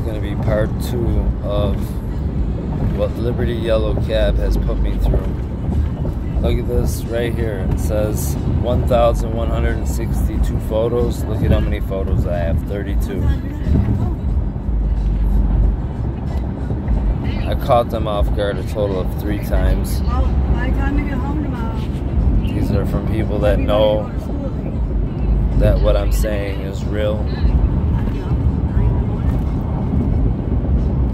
is going to be part 2 of what Liberty Yellow Cab has put me through. Look at this right here. It says 1,162 photos. Look at how many photos I have. 32. I caught them off guard a total of 3 times. By the time you get home tomorrow. These are from people that know that what I'm saying is real.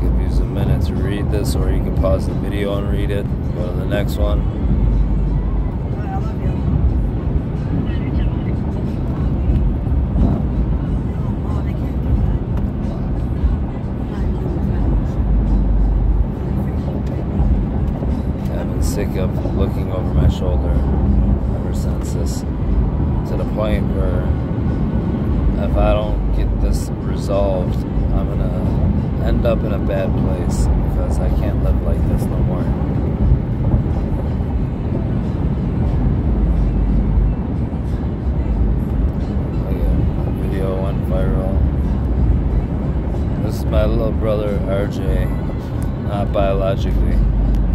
Give you a minute to read this, or you can pause the video and read it. Go to the next one. Sick of looking over my shoulder ever since this, to the point where if I don't get this resolved, I'm gonna end up in a bad place, because I can't live like this no more. A video went viral. This is my little brother RJ, not biologically.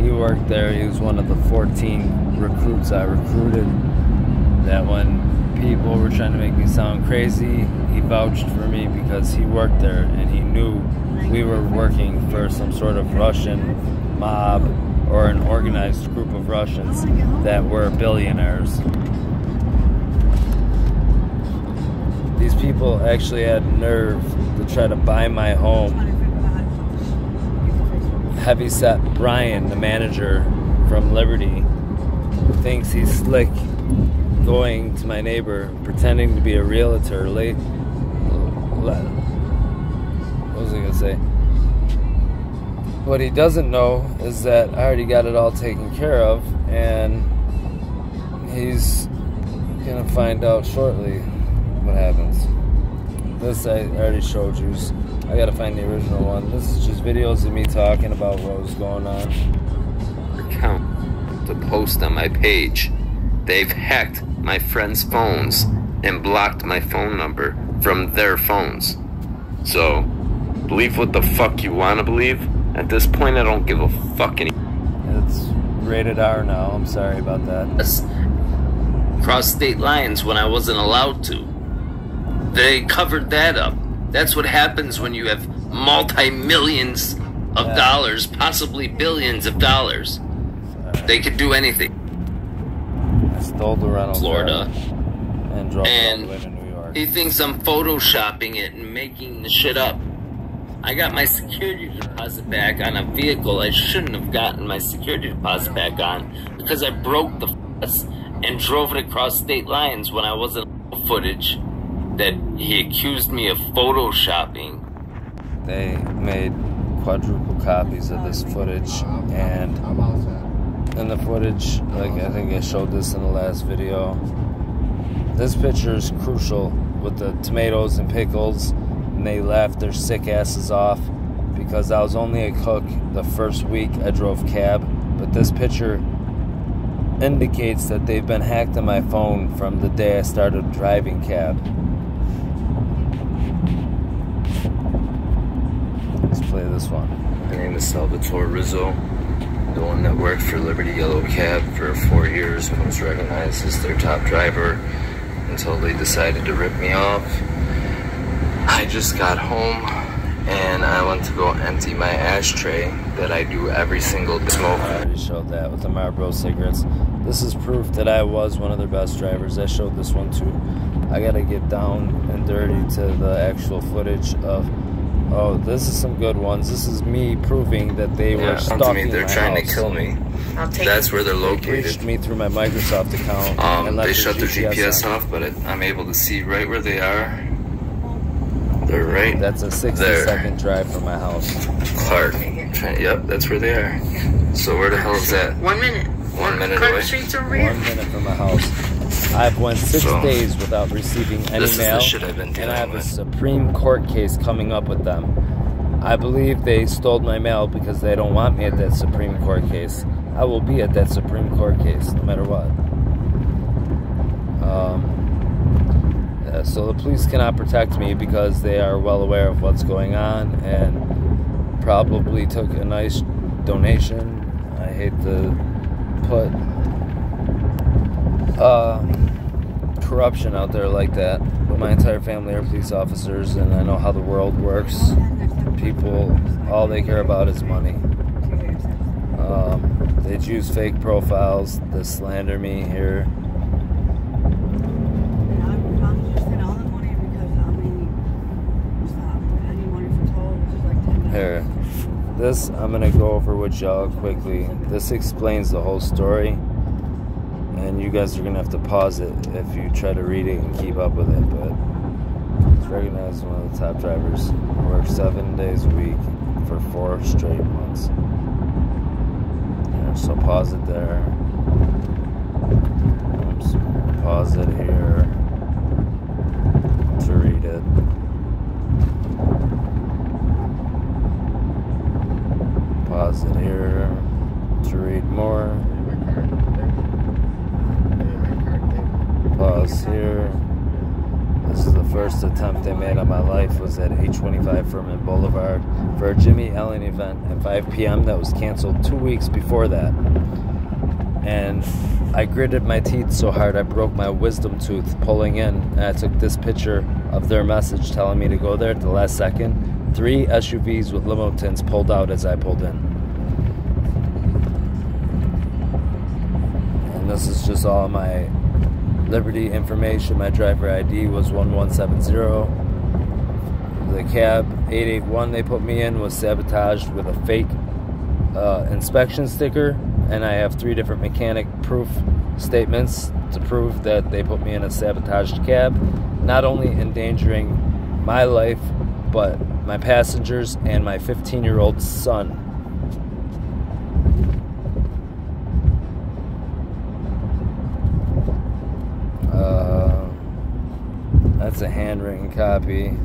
He worked there. He was one of the 14 recruits I recruited. That when people were trying to make me sound crazy, he vouched for me because he worked there and he knew we were working for some sort of Russian mob or an organized group of Russians that were billionaires. These people actually had nerve to try to buy my home. Heavyset Brian, the manager from Liberty, thinks he's slick, going to my neighbor, pretending to be a realtor. What was I gonna say? What he doesn't know is that I already got it all taken care of, and he's gonna find out shortly what happens. This I already showed you. I gotta find the original one. This is just videos of me talking about what was going on. Account to post on my page. They've hacked my friends' phones and blocked my phone number from their phones. So, believe what the fuck you wanna believe. At this point, I don't give a fuck any. It's rated R now. I'm sorry about that. Cross state lines when I wasn't allowed to. They covered that up. That's what happens when you have multi-millions of dollars, possibly billions of dollars. They could do anything. I stole the rental Florida. And drove it all the way to New York. He thinks I'm photoshopping it and making the shit up. I got my security deposit back on a vehicle I shouldn't have gotten my security deposit back on, because I broke the f*** and drove it across state lines when I wasn't footage that he accused me of photoshopping. They made quadruple copies of this footage, and in the footage, like I think I showed this in the last video, this picture is crucial with the tomatoes and pickles, and they laughed their sick asses off because I was only a cook the first week I drove cab, but this picture indicates that they've been hacked on my phone from the day I started driving cab. Let's play this one. My name is Salvatore Rizzo, the one that worked for Liberty Yellow Cab for 4 years and was recognized as their top driver until they decided to rip me off. I just got home and I went to go empty my ashtray that I do every single day. I already showed that with the Marlboro cigarettes. This is proof that I was one of their best drivers. I showed this one too. I gotta get down and dirty to the actual footage of, oh, this is some good ones. This is me proving that they were stalking They're trying to kill me. That's where they're located. They reached me through my Microsoft account. And they shut their GPS off, but I'm able to see right where they are. They're right. That's a 60-second drive from my house. Clark. Yep, that's where they are. So where the hell is that? 1 minute. 1 minute away. 1 minute from my house. I've went 6 days without receiving any mail, the shit I've been and I have a Supreme Court case coming up with them. I believe they stole my mail because they don't want me at that Supreme Court case. I will be at that Supreme Court case, no matter what. Yeah, so the police cannot protect me because they are well aware of what's going on and probably took a nice donation. I hate to put corruption out there like that, but my entire family are police officers, and I know how the world works. People, all they care about is money. They use fake profiles to slander me here. Here, this I'm gonna go over with y'all quickly. This explains the whole story, and you guys are gonna have to pause it if you try to read it and keep up with it. But he's recognized as one of the top drivers. Works 7 days a week for 4 straight months. Yeah, so pause it there. Oops. Pause it here to read it. Pause it here to read more. Pause here. This is the first attempt they made on my life. Was at 825 Furman Boulevard for a Jimmy Ellen event at 5 p.m. that was canceled 2 weeks before that. And I gritted my teeth so hard I broke my wisdom tooth pulling in. And I took this picture of their message telling me to go there at the last second. 3 SUVs with limo tints pulled out as I pulled in. And this is just all my Liberty information. My driver ID was 1170. The cab 881 they put me in was sabotaged with a fake inspection sticker. And I have 3 different mechanic proof statements to prove that they put me in a sabotaged cab, not only endangering my life, but my passengers and my 15-year-old son. That's a handwritten copy.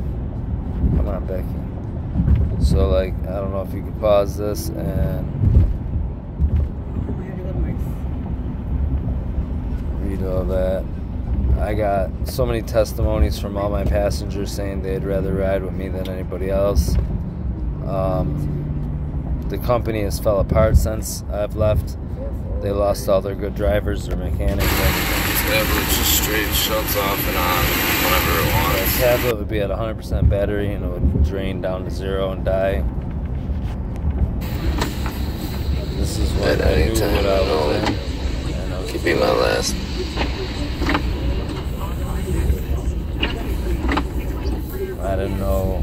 Come on, Becky. So, like, I don't know if you could pause this and read all that. I got so many testimonies from all my passengers saying they'd rather ride with me than anybody else. The company has fell apart since I've left. They lost all their good drivers, their mechanics, everything. The tablet just straight shuts off and on whenever it wants. The tablet would be at 100% battery and it would drain down to 0 and die. This is what At I any knew time, what I was in. And I was Could be my last. I didn't know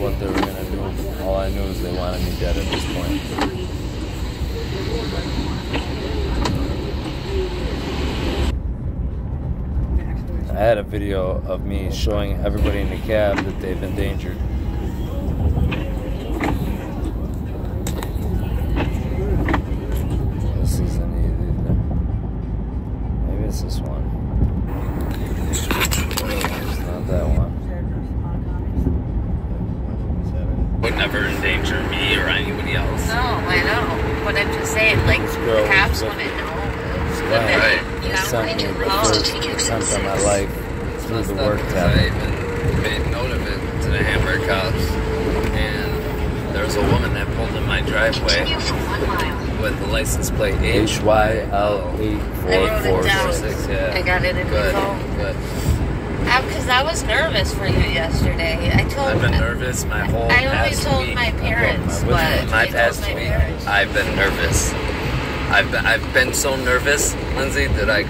what they were gonna do. All I knew is they wanted me dead at this point. I had a video of me showing everybody in the cab that they've endangered. This isn't either. Maybe it's this one. It's not that one. Would never endanger me or anybody else. No, I know. But I'm just saying, like, the cops wouldn't know. Right. You know, Sent me the first attempt on my life through the work I tablet. even made note of it to the Hamburg cops. And there was a woman that pulled in my driveway with the license plate HYL8446. Yeah. I got it in my phone. Good. Because I was nervous for you yesterday. I've been nervous my whole I only past told week. my parents, but My I told past my week, parents. I've been nervous. I've been so nervous, Lindsay, that I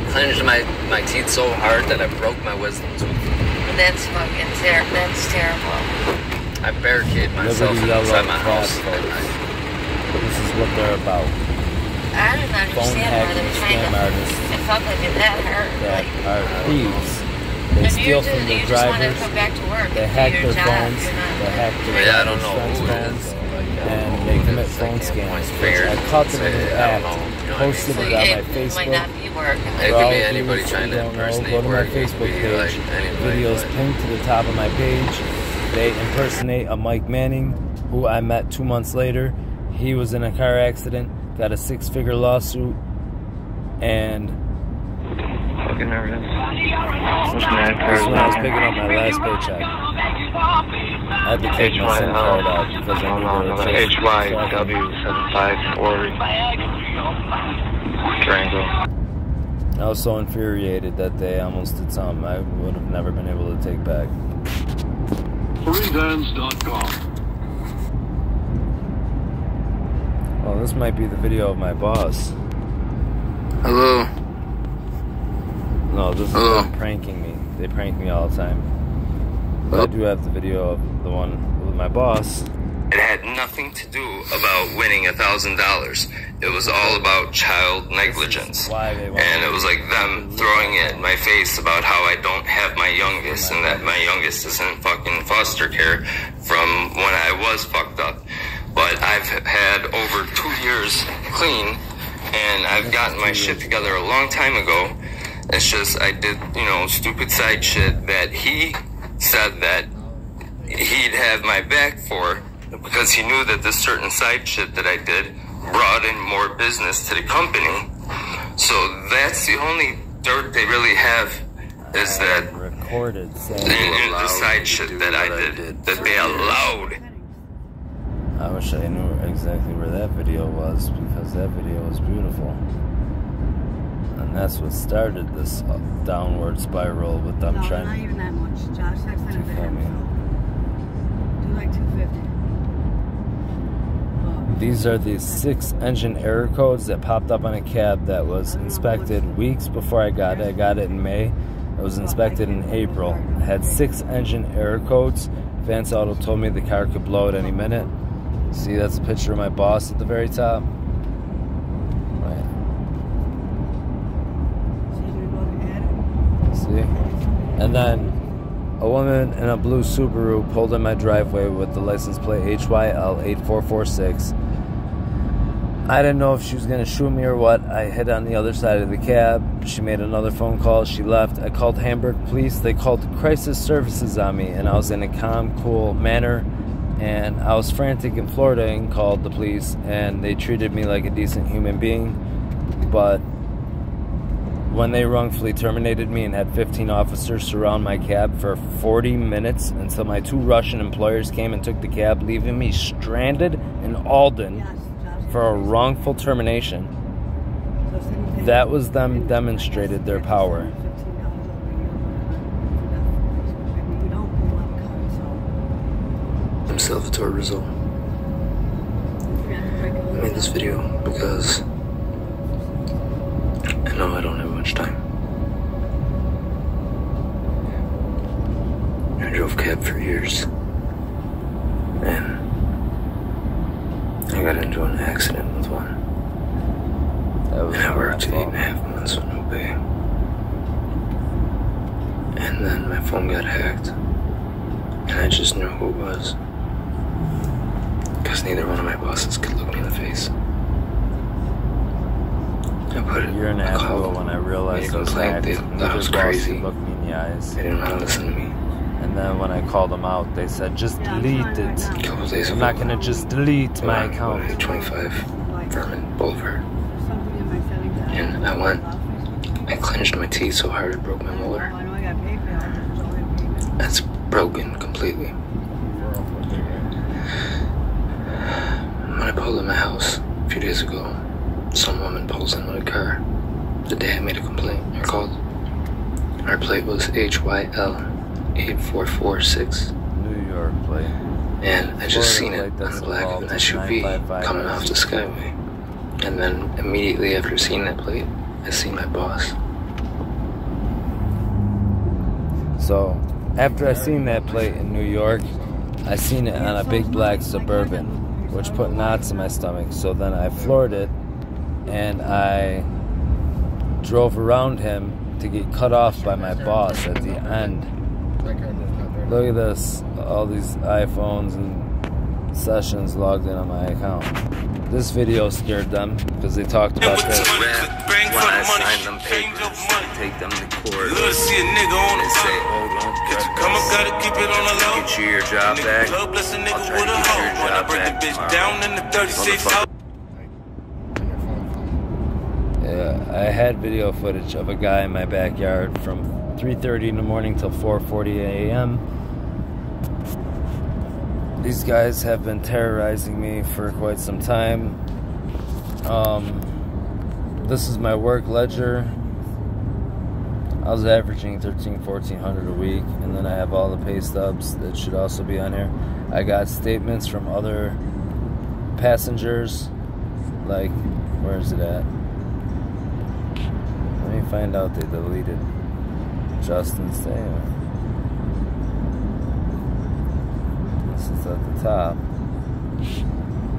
clenched my teeth so hard that I broke my wisdom tooth. That's fucking terrible. That's terrible. I barricade myself Liberty Yellow inside my house Cab at night. This is what they're about. I don't Phone understand why hacking they're trying scam artists to fuck with you that hurt. that Like, are thieves. They if steal you from their just want to drivers. come back to work, They and hack do your their job, phones. you're not- They hack their Yeah, I don't know friends' who it phones. is. And they commit phone scams. I caught them in the act, posted So it on my it might Facebook. not be work. It For could all be of anybody you trying who to don't know, impersonate go to my work. It could Facebook be page. like anybody, Videos but- pinned to the top of my page. They impersonate a Mike Manning, who I met 2 months later. He was in a car accident, got a 6-figure lawsuit, and fucking nervous. There's mad This cars is when I was out picking up my last paycheck. I had to take my SIM card out because I knew they were chasing HYW754 Triangle. I was so infuriated that they almost did something I would have never been able to take back. Freedance.com. Well, this might be the video of my boss. Hello. No, this is them pranking me. They prank me all the time. But I do have the video of the one with my boss. It had nothing to do about winning $1,000. It was all about child negligence. And it was like them throwing it in my face about how I don't have my youngest and that my youngest is in fucking foster care from when I was fucked up. But I've had over 2 years clean and I've gotten my shit together a long time ago. It's just I did, you know, stupid side shit that he said that he'd have my back for, because he knew that this certain side shit that I did brought in more business to the company. So that's the only dirt they really have, is that recorded the side shit that I did, that they allowed. I wish I knew exactly where that video was, because that video was beautiful. And that's what started this downward spiral with them No, trying not even that much. Josh texted to it kill me. Do like 250. These are the 6 engine error codes that popped up on a cab that was inspected weeks before I got it. I got it in May. It was inspected in April. It had 6 engine error codes. Vance Auto told me the car could blow at any minute. See, that's a picture of my boss at the very top. Right. See? And then a woman in a blue Subaru pulled in my driveway with the license plate HYL8446. I didn't know if she was going to shoot me or what. I hid on the other side of the cab. She made another phone call. She left. I called Hamburg Police. They called crisis services on me, and I was in a calm, cool manner. And I was frantic in Florida and called the police, and they treated me like a decent human being. But when they wrongfully terminated me and had 15 officers surround my cab for 40 minutes until my 2 Russian employers came and took the cab, leaving me stranded in Alden for a wrongful termination, that was them demonstrated their power. I'm Salvatore Rizzo. I made this video because I know I don't have much time. I drove cab for years, and I got into an accident with one. And I worked 8.5 months with no pay. And then my phone got hacked, and I just knew who it was, because neither one of my bosses could look me in the face. I put it. A year and a half ago, when I realized I was hacked, they thought I was crazy. Looked me in the eyes. They didn't want to listen to me. And then when I called them out, they said, just delete it. A couple of days I'm ago, not going to just delete my account. 25 Vermin Boulevard. And I went. I clenched my teeth so hard it broke my molar. That's broken completely. When I pulled in my house a few days ago, some woman pulls in with a car. The day I made a complaint, or called. Our plate was HYL8446. New York plate. And I just seen it on the back of an SUV coming off the Skyway. And then immediately after seeing that plate, I seen my boss. So, after I seen that plate in New York, I seen it on a big black Suburban, which put knots in my stomach. So then I floored it, and I drove around him to get cut off by my boss at the end. Look at this, all these iPhones and sessions logged in on my account. This video scared them because they talked about this. When I sign them papers, take them to court, and say, oh, don't get you your job back. I'll try to get your job back tomorrow. Yeah. I had video footage of a guy in my backyard from 3:30 in the morning till 4:40 a.m. These guys have been terrorizing me for quite some time. This is my work ledger. I was averaging $1,300-1,400 a week, and then I have all the pay stubs that should also be on here. I got statements from other passengers, like, where is it at? Let me find out they deleted Justin's statement. This is at the top.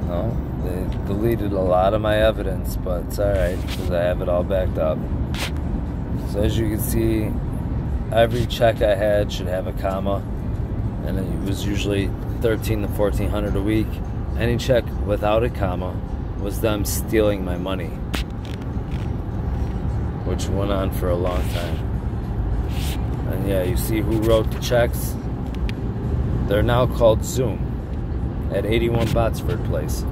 No, they deleted a lot of my evidence, but it's alright, because I have it all backed up. So as you can see, every check I had should have a comma, and it was usually $1,300 to $1,400 a week. Any check without a comma was them stealing my money, which went on for a long time. And yeah, you see who wrote the checks? They're now called Zoom at 81 Botsford Place.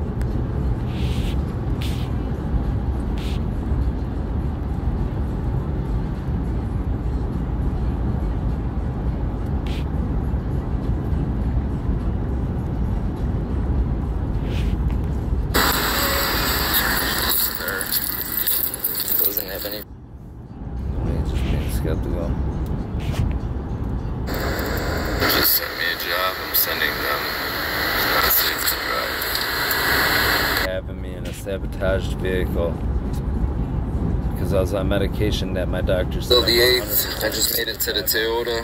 Doesn't have any. Just being skeptical. Just sent me a job. I'm sending them. It's not safe to drive. Having me in a sabotaged vehicle because I was on medication that my doctor said. So the 8th, I just made it to the Toyota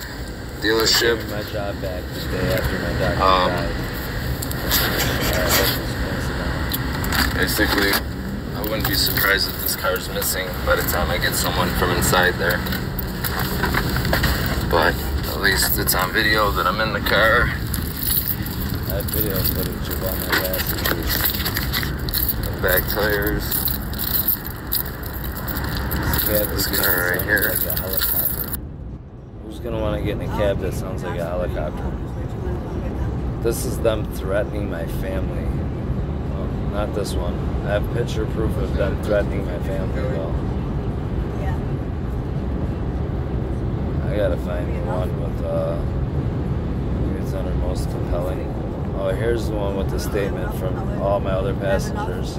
dealership. My job back the day after my doctor died. Basically, I wouldn't be surprised if this car's missing by the time I get someone from inside there. But at least it's on video that I'm in the car. I have video footage of all my passengers. The back tires. This car right here. Like a helicopter. Who's gonna want to get in a cab that sounds like a helicopter? This is them threatening my family. Well, not this one. I have picture proof of them threatening my family though. I gotta find the one with maybe it's under most compelling. Oh, here's the one with the statement from all my other passengers.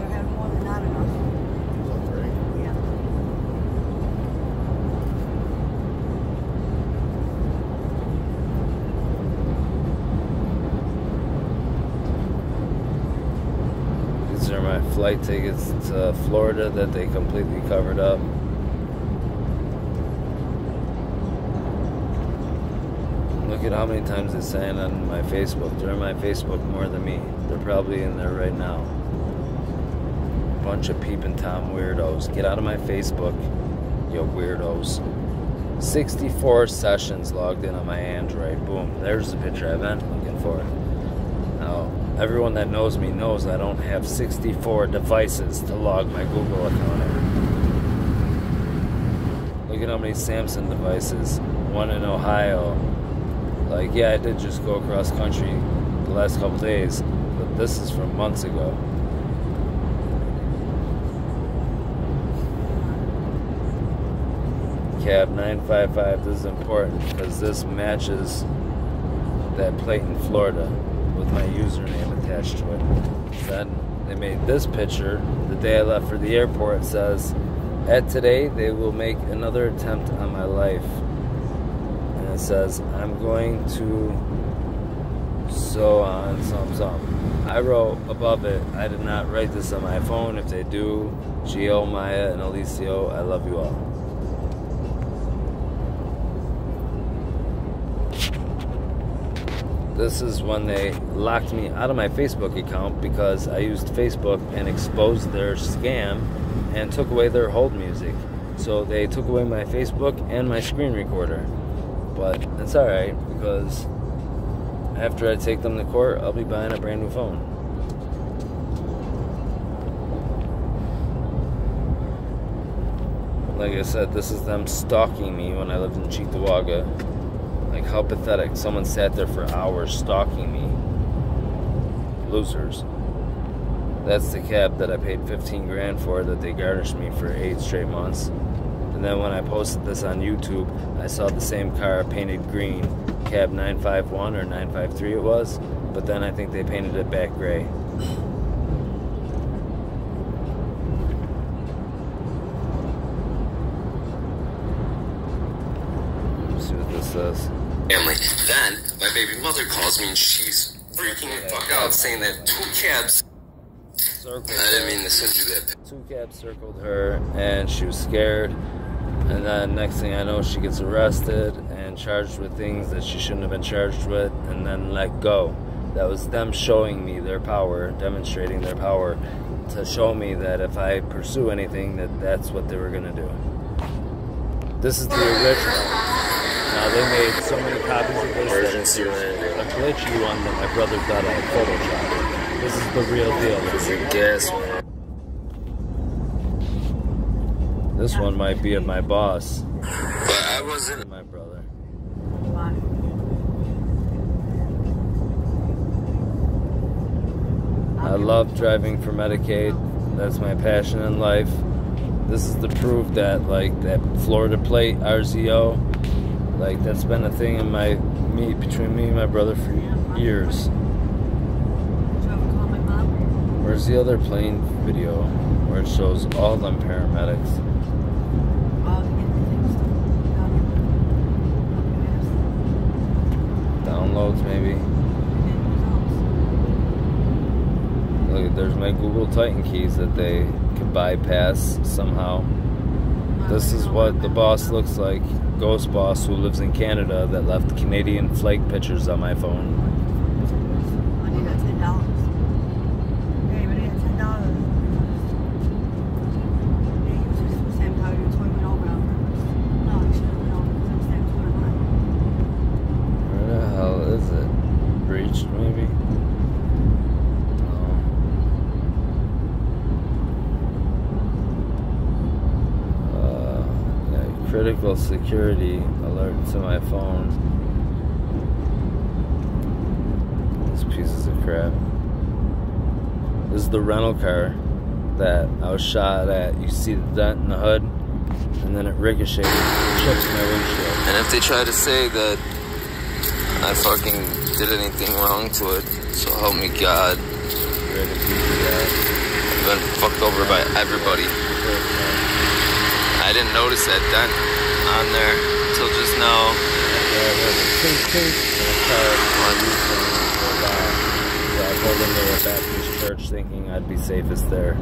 These are my flight tickets to Florida that they completely covered up. Look at how many times they say it on my Facebook. They're on my Facebook more than me. They're probably in there right now. Bunch of peeping Tom weirdos. Get out of my Facebook, you weirdos. 64 sessions logged in on my Android. Boom. There's the picture I've been looking for. Now, everyone that knows me knows I don't have 64 devices to log my Google account in. Look at how many Samsung devices. One in Ohio. Like, yeah, I did just go across country the last couple days, but this is from months ago. Cab 955, this is important because this matches that plate in Florida with my username attached to it. Then they made this picture the day I left for the airport. It says, "At today, they will make another attempt on my life." It says, "I'm going to so on, some. I wrote above it, I did not write this on my phone. If they do, Gio, Maya, and Alicio, I love you all." This is when they locked me out of my Facebook account because I used Facebook and exposed their scam and took away their hold music. So they took away my Facebook and my screen recorder. But it's alright because after I take them to court, I'll be buying a brand new phone. Like I said, this is them stalking me when I lived in Cheektowaga. Like, how pathetic. Someone sat there for hours stalking me. Losers. That's the cab that I paid 15 grand for, that they garnished me for 8 straight months. And then when I posted this on YouTube, I saw the same car painted green, cab 951 or 953 it was, but then I think they painted it back gray. Let's see what this says. Family. Then my baby mother calls me and she's freaking the fuck out, saying that 2 cabs. I didn't mean to send you that. 2 cabs circled her, and she was scared. And then next thing I know, she gets arrested and charged with things that she shouldn't have been charged with, and then let go. That was them showing me their power, demonstrating their power, to show me that if I pursue anything, that's what they were gonna do. This is the original. Now they made so many copies of this Emergency that a glitchy one that my brother thought I had photoshopped. This is the real deal. This is a gas man. This one might be of my boss. But I wasn't. My brother. I love driving for Medicaid. That's my passion in life. This is the proof that, like, that Florida plate RZO, like, that's been a thing in between me and my brother for years. Where's the other plane video where it shows all them paramedics? Downloads maybe. Look, there's my Google Titan keys that they could bypass somehow. This is what the boss looks like. Ghost boss who lives in Canada that left Canadian flag pictures on my phone. I need that $10. Okay, but it's $10. Yeah, you was just the same time you told me over. No, you should have known. It was the same time. Where the hell is it? Breached maybe? Critical security alert to my phone. These pieces of crap. This is the rental car that I was shot at. You see the dent in the hood, and then it ricocheted, chips my windshield. And if they try to say that I fucking did anything wrong to it, so help me God. I've been fucked over by everybody. I didn't notice that dent on there until just now. So I pulled into a Baptist church thinking I'd be safest there.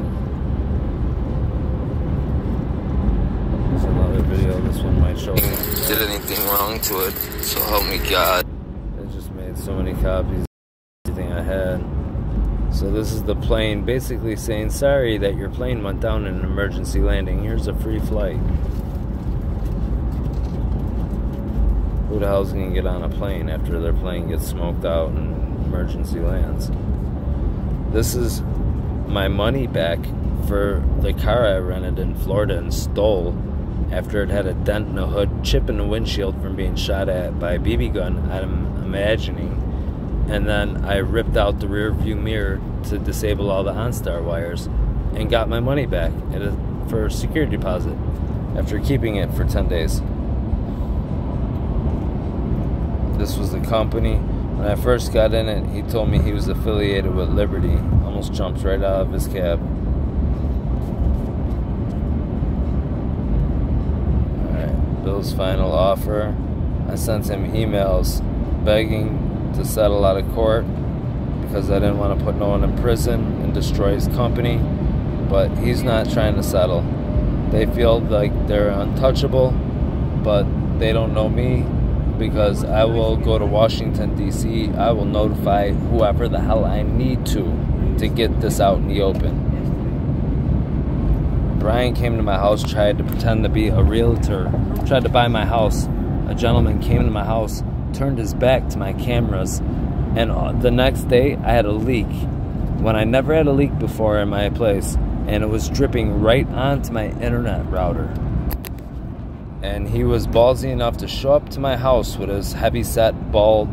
There's another video. This one might show me. Did anything wrong to it, so help me God. I just made so many copies of everything I had. So this is the plane basically saying, sorry that your plane went down in an emergency landing. Here's a free flight. Who the hell's gonna get on a plane after their plane gets smoked out and emergency lands? This is my money back for the car I rented in Florida and stole after it had a dent in the hood, chip in the windshield from being shot at by a BB gun, I'm imagining. And then I ripped out the rear view mirror to disable all the OnStar wires and got my money back for a security deposit after keeping it for 10 days. This was the company. When I first got in it, he told me he was affiliated with Liberty. Almost jumped right out of his cab. Alright, Bill's final offer. I sent him emails begging to settle out of court because I didn't want to put no one in prison and destroy his company, but he's not trying to settle. They feel like they're untouchable, but they don't know me because I will go to Washington, D.C. I will notify whoever the hell I need to get this out in the open. Brian came to my house, tried to pretend to be a realtor, tried to buy my house. A gentleman came to my house, turned his back to my cameras, and the next day I had a leak when I never had a leak before in my place, and it was dripping right onto my internet router. And he was ballsy enough to show up to my house with his heavy-set, bald,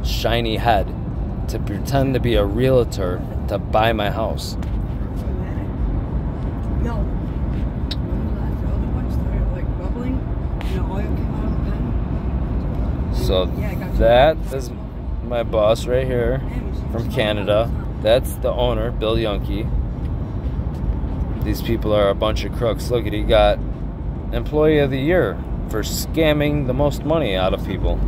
shiny head to pretend to be a realtor to buy my house. No. The other one started like bubbling, and the oil came out of the pen. So that is my boss right here from Canada. That's the owner, Bill Yunke. These people are a bunch of crooks. Look at, he got Employee of the Year for scamming the most money out of people.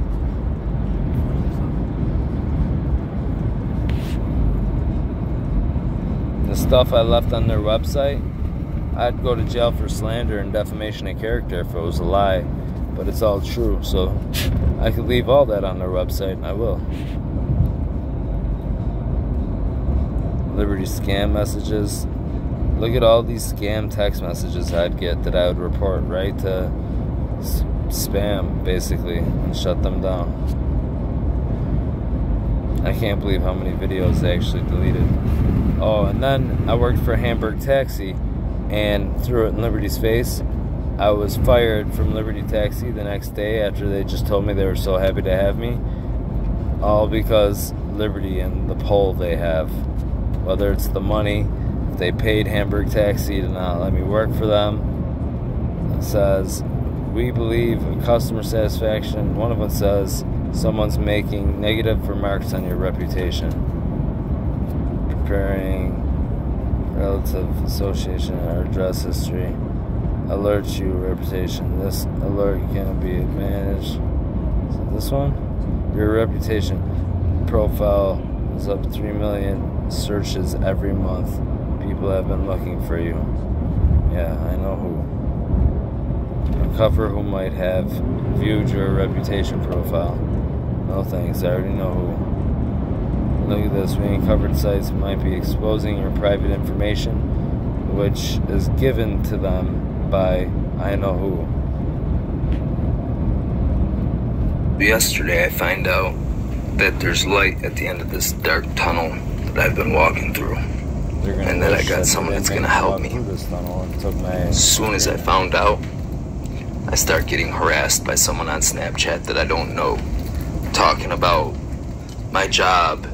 The stuff I left on their website, I'd go to jail for slander and defamation of character if it was a lie, but it's all true, so I could leave all that on their website, and I will. Liberty scam messages. Look at all these scam text messages I'd get that I would report right to spam, basically, and shut them down. I can't believe how many videos they actually deleted. Oh, and then I worked for Hamburg Taxi and threw it in Liberty's face. I was fired from Liberty Taxi the next day after they just told me they were so happy to have me. All because Liberty and the pull they have. Whether it's the money, if they paid Hamburg Taxi to not let me work for them. It says, we believe in customer satisfaction. One of them says, someone's making negative remarks on your reputation. Preparing relative association or address history. Alerts you reputation. This alert can be managed. So this one? Your reputation profile is up 3 million searches every month. People have been looking for you. Yeah, I know who. Uncover who might have viewed your reputation profile. No thanks, I already know who. Look at this. We uncovered sites might be exposing your private information, which is given to them by I know who. Yesterday I find out that there's light at the end of this dark tunnel that I've been walking through, and that I got someone that's gonna help me. As soon as I found out, I start getting harassed by someone on Snapchat that I don't know, talking about my job.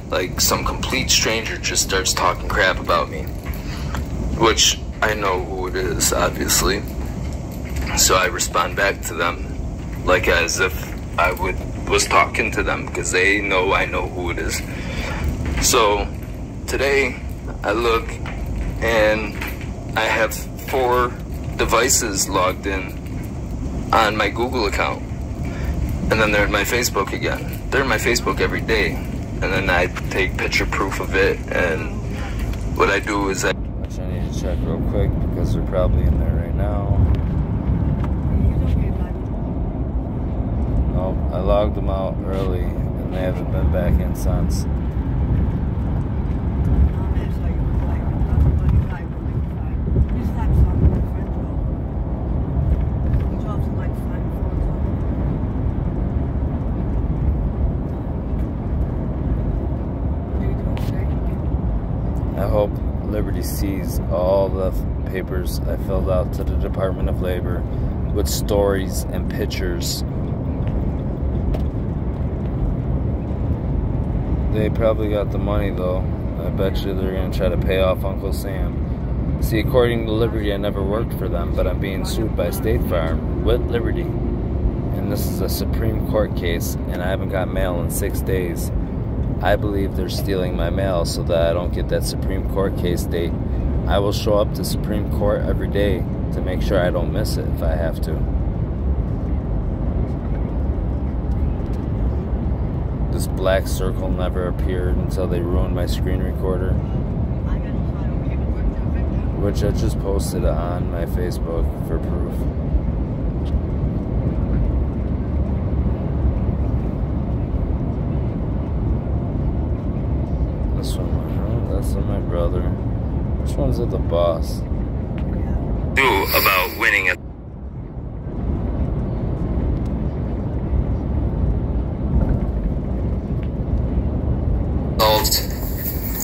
Like some complete stranger just starts talking crap about me, which I know who it is, obviously. So I respond back to them like as if I was talking to them, because they know I know who it is. So today I look and I have 4 devices logged in on my Google account, and then they're in my Facebook again. They're in my Facebook every day, and then I take picture proof of it, and what I do is I need to check real quick because they're probably in there right now. Nope, I logged them out early and they haven't been back in since. I hope Liberty sees all the papers I filled out to the Department of Labor with stories and pictures. They probably got the money though. I bet you they're going to try to pay off Uncle Sam. See, according to Liberty, I never worked for them, but I'm being sued by State Farm with Liberty. And this is a Supreme Court case, and I haven't got mail in 6 days. I believe they're stealing my mail so that I don't get that Supreme Court case date. I will show up to Supreme Court every day to make sure I don't miss it if I have to. This black circle never appeared until they ruined my screen recorder, which I just posted on my Facebook for proof. This one, oh, that's my brother. Which one's the boss? Do about winning it.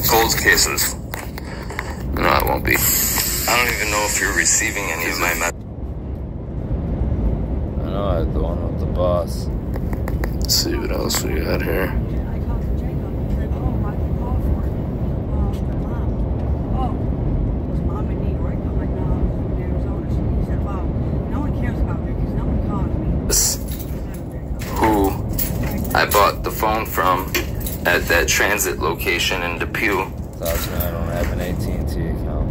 Cold cases. No, I won't be. I don't even know if you're receiving any of my messages. I know I had the one with the boss. Let's see what else we got here. at that transit location in Depew. I don't have an AT&T account.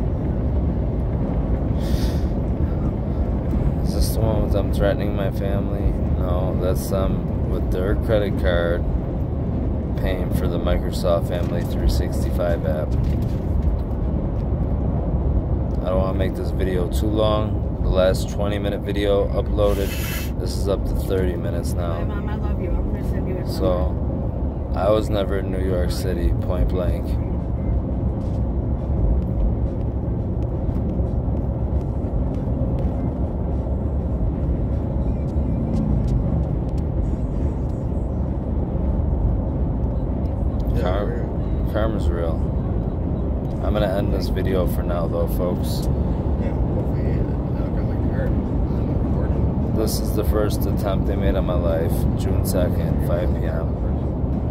Is this the one with them threatening my family? No, that's them with their credit card paying for the Microsoft Family 365 app. I don't want to make this video too long. The last 20-minute video uploaded. This is up to 30 minutes now. Hi, Mom, I love you. I'm gonna send you a So, I was never in New York City, point blank. Karma's real. I'm gonna end this video for now, though, folks. This is the first attempt they made on my life, June 2nd, 5 p.m.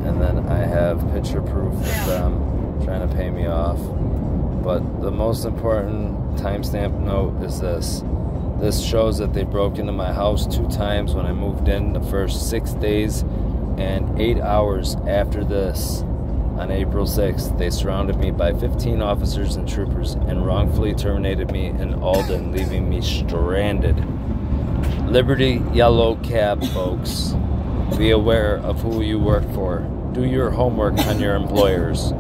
And then I have picture proof of them trying to pay me off. But the most important timestamp note is this. This shows that they broke into my house 2 times when I moved in the first 6 days and 8 hours after this. On April 6th, they surrounded me by 15 officers and troopers and wrongfully terminated me in Alden, leaving me stranded. Liberty Yellow Cab, folks. Be aware of who you work for. Do your homework on your employers.